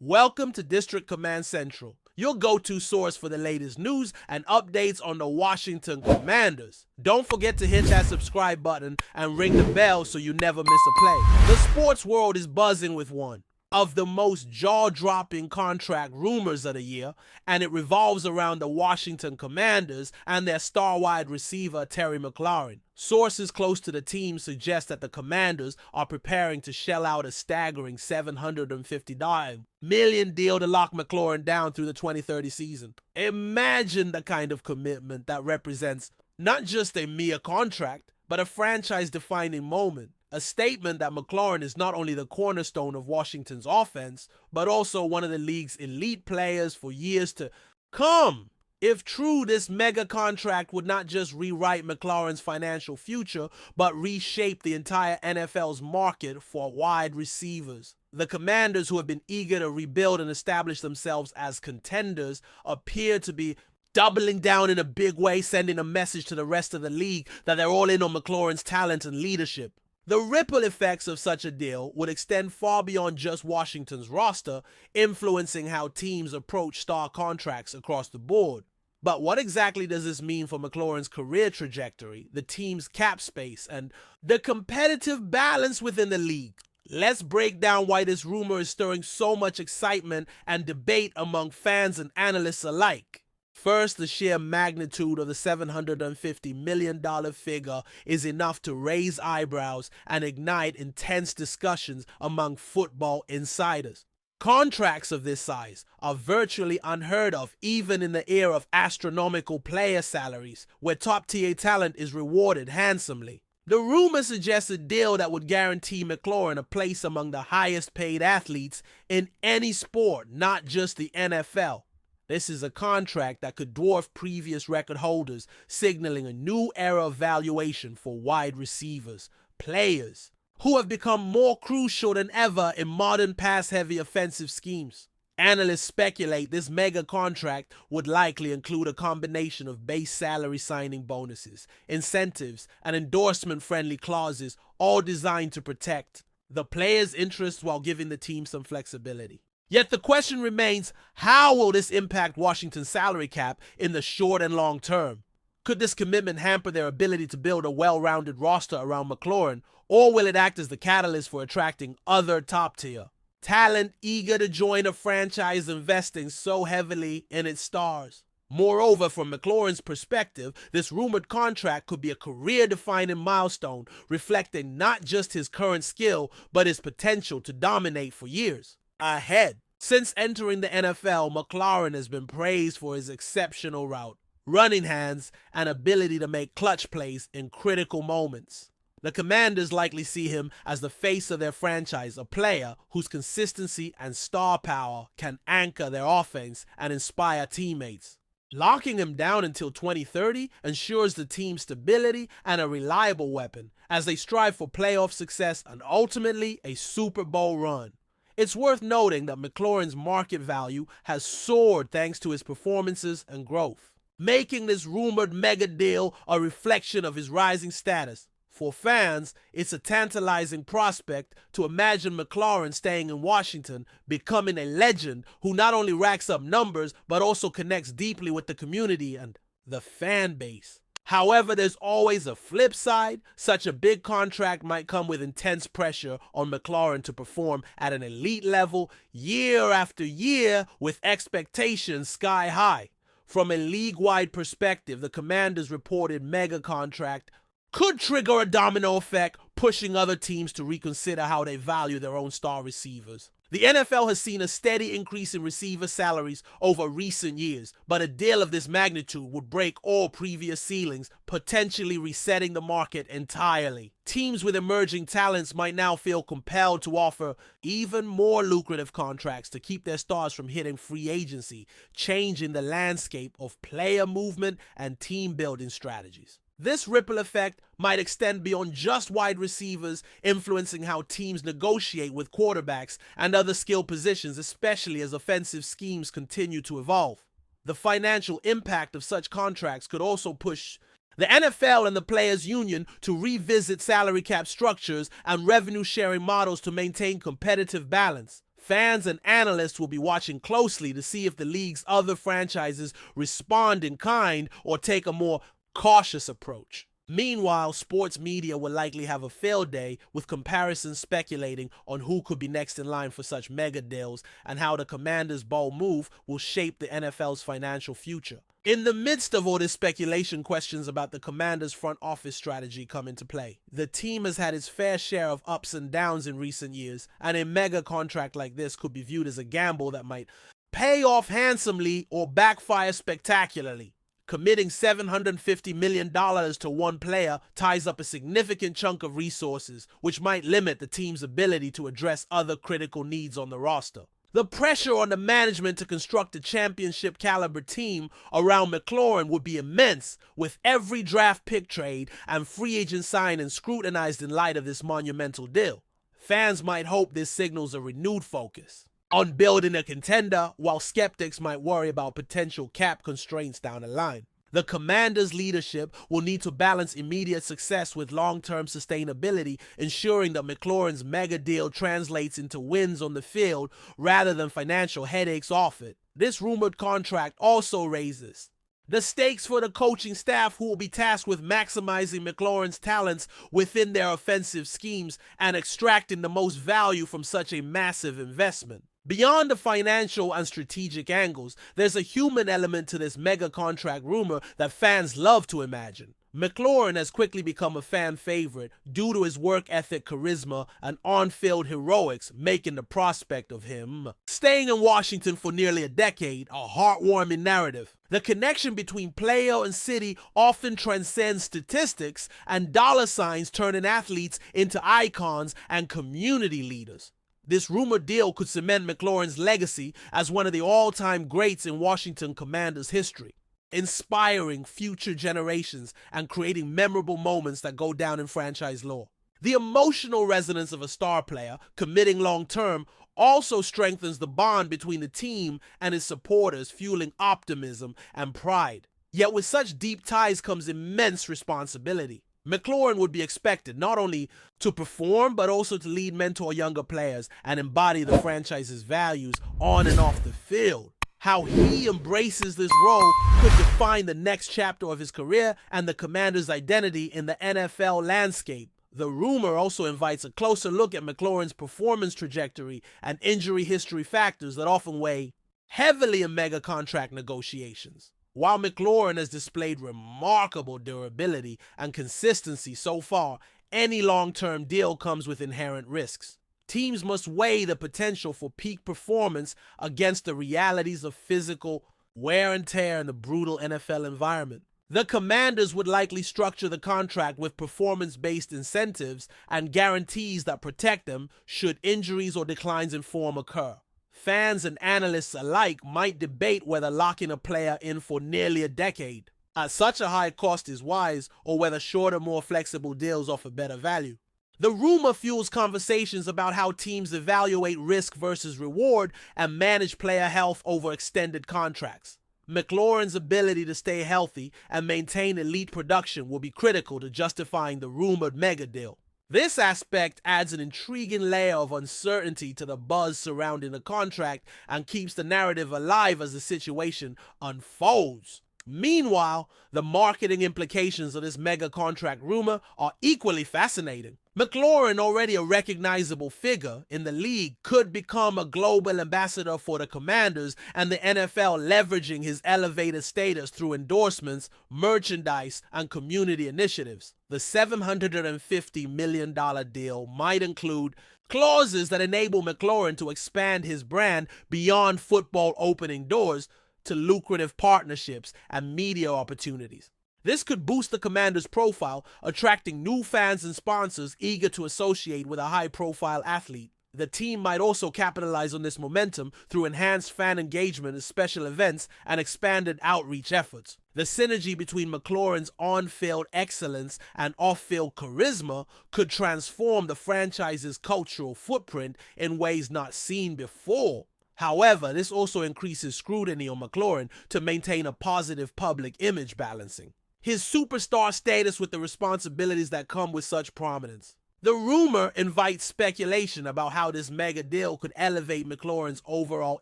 Welcome to District Command Central, your go-to source for the latest news and updates on the Washington Commanders. Don't forget to hit that subscribe button and ring the bell so you never miss a play. The sports world is buzzing with one of the most jaw-dropping contract rumors of the year, and it revolves around the Washington Commanders and their star wide receiver Terry McLaurin. Sources close to the team suggest that the Commanders are preparing to shell out a staggering $750 million deal to lock McLaurin down through the 2030 season. Imagine the kind of commitment that represents not just a mere contract, but a franchise-defining moment. A statement that McLaurin is not only the cornerstone of Washington's offense, but also one of the league's elite players for years to come. If true, this mega contract would not just rewrite McLaurin's financial future, but reshape the entire NFL's market for wide receivers. The Commanders, who have been eager to rebuild and establish themselves as contenders, appear to be doubling down in a big way, sending a message to the rest of the league that they're all in on McLaurin's talent and leadership. The ripple effects of such a deal would extend far beyond just Washington's roster, influencing how teams approach star contracts across the board. But what exactly does this mean for McLaurin's career trajectory, the team's cap space, and the competitive balance within the league? Let's break down why this rumor is stirring so much excitement and debate among fans and analysts alike. First, the sheer magnitude of the $750 million figure is enough to raise eyebrows and ignite intense discussions among football insiders. Contracts of this size are virtually unheard of even in the era of astronomical player salaries, where top-tier talent is rewarded handsomely. The rumor suggests a deal that would guarantee McLaurin a place among the highest-paid athletes in any sport, not just the NFL. This is a contract that could dwarf previous record holders, signaling a new era of valuation for wide receivers, players who have become more crucial than ever in modern pass-heavy offensive schemes. Analysts speculate this mega contract would likely include a combination of base salary signing bonuses, incentives, and endorsement-friendly clauses, all designed to protect the players' interests while giving the team some flexibility. Yet the question remains, how will this impact Washington's salary cap in the short and long term? Could this commitment hamper their ability to build a well-rounded roster around McLaurin, or will it act as the catalyst for attracting other top-tier talent eager to join a franchise investing so heavily in its stars? Moreover, from McLaurin's perspective, this rumored contract could be a career-defining milestone, reflecting not just his current skill, but his potential to dominate for years ahead. Since entering the NFL, McLaurin has been praised for his exceptional route, running hands, and ability to make clutch plays in critical moments. The Commanders likely see him as the face of their franchise, a player whose consistency and star power can anchor their offense and inspire teammates. Locking him down until 2030 ensures the team's stability and a reliable weapon as they strive for playoff success and ultimately a Super Bowl run. It's worth noting that McLaurin's market value has soared thanks to his performances and growth, making this rumored mega deal a reflection of his rising status. For fans, it's a tantalizing prospect to imagine McLaurin staying in Washington, becoming a legend who not only racks up numbers, but also connects deeply with the community and the fan base. However, there's always a flip side. Such a big contract might come with intense pressure on McLaurin to perform at an elite level year after year, with expectations sky high. From a league-wide perspective, the Commanders' reported mega contract could trigger a domino effect, pushing other teams to reconsider how they value their own star receivers. The NFL has seen a steady increase in receiver salaries over recent years, but a deal of this magnitude would break all previous ceilings, potentially resetting the market entirely. Teams with emerging talents might now feel compelled to offer even more lucrative contracts to keep their stars from hitting free agency, changing the landscape of player movement and team building strategies. This ripple effect might extend beyond just wide receivers, influencing how teams negotiate with quarterbacks and other skill positions, especially as offensive schemes continue to evolve. The financial impact of such contracts could also push the NFL and the Players Union to revisit salary cap structures and revenue-sharing models to maintain competitive balance. Fans and analysts will be watching closely to see if the league's other franchises respond in kind or take a more cautious approach. Meanwhile, sports media will likely have a field day with comparisons speculating on who could be next in line for such mega deals and how the Commanders' bold move will shape the NFL's financial future. In the midst of all this speculation, questions about the Commanders' front office strategy come into play. The team has had its fair share of ups and downs in recent years, and a mega contract like this could be viewed as a gamble that might pay off handsomely or backfire spectacularly. Committing $750 million to one player ties up a significant chunk of resources, which might limit the team's ability to address other critical needs on the roster. The pressure on the management to construct a championship-caliber team around McLaurin would be immense, with every draft pick trade and free agent signing scrutinized in light of this monumental deal. Fans might hope this signals a renewed focus on building a contender, while skeptics might worry about potential cap constraints down the line. The Commanders' leadership will need to balance immediate success with long-term sustainability, ensuring that McLaurin's mega deal translates into wins on the field rather than financial headaches off it. This rumored contract also raises the stakes for the coaching staff, who will be tasked with maximizing McLaurin's talents within their offensive schemes and extracting the most value from such a massive investment. Beyond the financial and strategic angles, there's a human element to this mega contract rumor that fans love to imagine. McLaurin has quickly become a fan favorite due to his work ethic, charisma, and on-field heroics, making the prospect of him staying in Washington for nearly a decade a heartwarming narrative. The connection between player and city often transcends statistics, and dollar signs turning athletes into icons and community leaders. This rumored deal could cement McLaurin's legacy as one of the all-time greats in Washington Commanders history, inspiring future generations and creating memorable moments that go down in franchise lore. The emotional resonance of a star player committing long-term also strengthens the bond between the team and its supporters, fueling optimism and pride. Yet with such deep ties comes immense responsibility. McLaurin would be expected not only to perform, but also to lead, mentor younger players, and embody the franchise's values on and off the field. How he embraces this role could define the next chapter of his career and the Commanders' identity in the NFL landscape. The rumor also invites a closer look at McLaurin's performance trajectory and injury history, factors that often weigh heavily in mega contract negotiations. While McLaurin has displayed remarkable durability and consistency so far, any long-term deal comes with inherent risks. Teams must weigh the potential for peak performance against the realities of physical wear and tear in the brutal NFL environment. The Commanders would likely structure the contract with performance-based incentives and guarantees that protect them should injuries or declines in form occur. Fans and analysts alike might debate whether locking a player in for nearly a decade at such a high cost is wise, or whether shorter, more flexible deals offer better value. The rumor fuels conversations about how teams evaluate risk versus reward and manage player health over extended contracts. McLaurin's ability to stay healthy and maintain elite production will be critical to justifying the rumored mega deal. This aspect adds an intriguing layer of uncertainty to the buzz surrounding the contract and keeps the narrative alive as the situation unfolds. Meanwhile, the marketing implications of this mega contract rumor are equally fascinating. McLaurin, already a recognizable figure in the league, could become a global ambassador for the Commanders, and the NFL leveraging his elevated status through endorsements, merchandise, and community initiatives. The $750 million deal might include clauses that enable McLaurin to expand his brand beyond football, opening doors to lucrative partnerships and media opportunities. This could boost the Commanders' profile, attracting new fans and sponsors eager to associate with a high-profile athlete. The team might also capitalize on this momentum through enhanced fan engagement at special events and expanded outreach efforts. The synergy between McLaurin's on-field excellence and off-field charisma could transform the franchise's cultural footprint in ways not seen before. However, this also increases scrutiny on McLaurin to maintain a positive public image balancing his superstar status with the responsibilities that come with such prominence. The rumor invites speculation about how this mega deal could elevate McLaurin's overall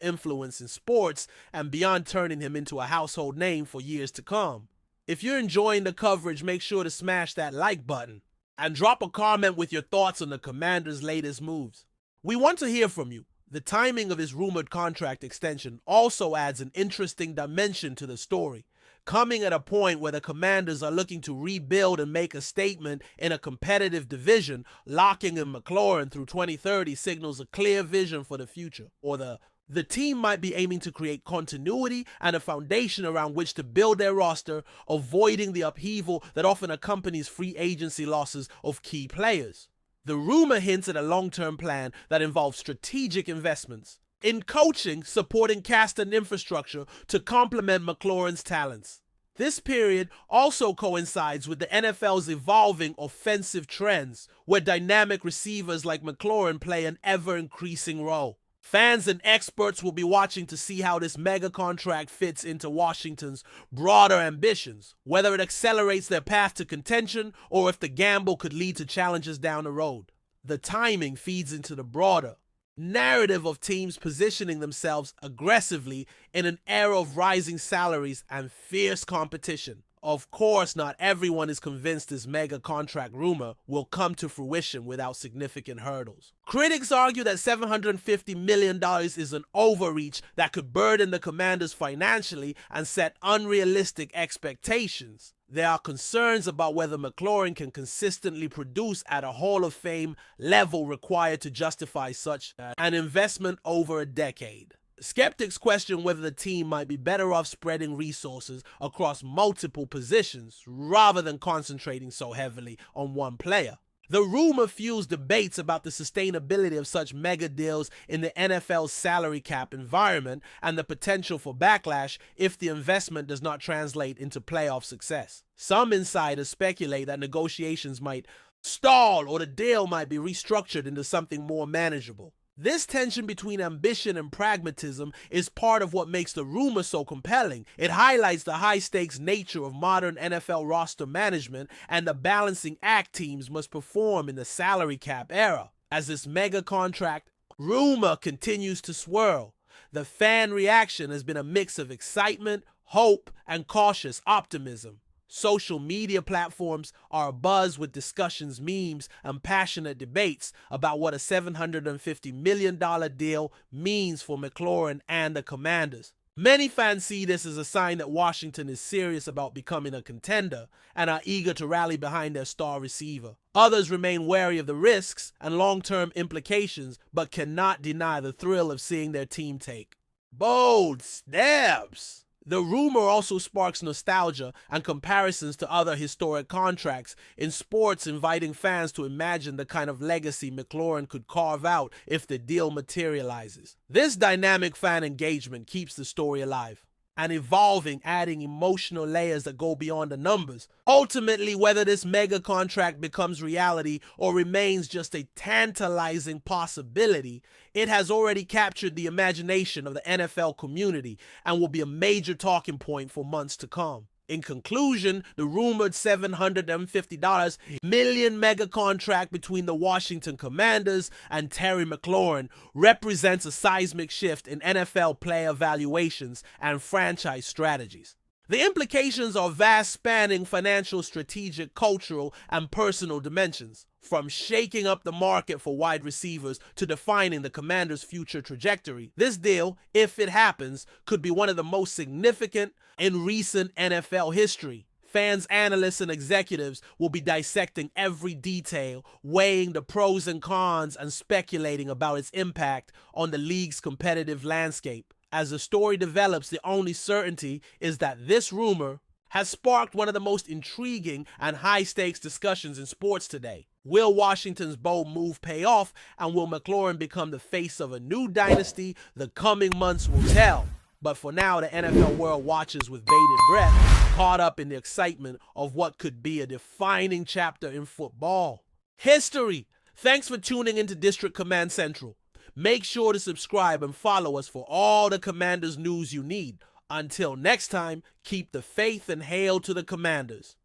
influence in sports and beyond turning him into a household name for years to come. If you're enjoying the coverage, make sure to smash that like button and drop a comment with your thoughts on the Commanders' latest moves. We want to hear from you. The timing of his rumored contract extension also adds an interesting dimension to the story, coming at a point where the Commanders are looking to rebuild and make a statement in a competitive division. Locking in McLaurin through 2030 signals a clear vision for the future, or the team might be aiming to create continuity and a foundation around which to build their roster, avoiding the upheaval that often accompanies free agency losses of key players. The rumor hints at a long-term plan that involves strategic investments in coaching, supporting cast and infrastructure to complement McLaurin's talents. This period also coincides with the NFL's evolving offensive trends, where dynamic receivers like McLaurin play an ever-increasing role. Fans and experts will be watching to see how this mega contract fits into Washington's broader ambitions, whether it accelerates their path to contention or if the gamble could lead to challenges down the road. The timing feeds into the broader narrative of teams positioning themselves aggressively in an era of rising salaries and fierce competition. Of course, not everyone is convinced this mega contract rumor will come to fruition without significant hurdles. Critics argue that $750 million is an overreach that could burden the Commanders financially and set unrealistic expectations. There are concerns about whether McLaurin can consistently produce at a Hall of Fame level required to justify such an investment over a decade. Skeptics question whether the team might be better off spreading resources across multiple positions rather than concentrating so heavily on one player. The rumor fuels debates about the sustainability of such mega deals in the NFL's salary cap environment and the potential for backlash if the investment does not translate into playoff success. Some insiders speculate that negotiations might stall or the deal might be restructured into something more manageable. This tension between ambition and pragmatism is part of what makes the rumor so compelling. It highlights the high-stakes nature of modern NFL roster management and the balancing act teams must perform in the salary cap era. As this mega contract rumor continues to swirl, the fan reaction has been a mix of excitement, hope, and cautious optimism. Social media platforms are abuzz with discussions, memes, and passionate debates about what a $750 million deal means for McLaurin and the Commanders. Many fans see this as a sign that Washington is serious about becoming a contender and are eager to rally behind their star receiver. Others remain wary of the risks and long-term implications, but cannot deny the thrill of seeing their team take bold steps. The rumor also sparks nostalgia and comparisons to other historic contracts in sports, inviting fans to imagine the kind of legacy McLaurin could carve out if the deal materializes. This dynamic fan engagement keeps the story alive and evolving, adding emotional layers that go beyond the numbers. Ultimately, whether this mega contract becomes reality or remains just a tantalizing possibility, it has already captured the imagination of the NFL community and will be a major talking point for months to come. In conclusion, the rumored $750 million mega contract between the Washington Commanders and Terry McLaurin represents a seismic shift in NFL player valuations and franchise strategies. The implications are vast, spanning financial, strategic, cultural, and personal dimensions. From shaking up the market for wide receivers to defining the Commanders' future trajectory, this deal, if it happens, could be one of the most significant in recent NFL history. Fans, analysts, and executives will be dissecting every detail, weighing the pros and cons, and speculating about its impact on the league's competitive landscape. As the story develops, the only certainty is that this rumor has sparked one of the most intriguing and high-stakes discussions in sports today. Will Washington's bold move pay off, and will McLaurin become the face of a new dynasty? The coming months will tell. But for now, the NFL world watches with bated breath, caught up in the excitement of what could be a defining chapter in football history. Thanks for tuning into District Command Central. Make sure to subscribe and follow us for all the Commanders news you need. Until next time, keep the faith and hail to the Commanders.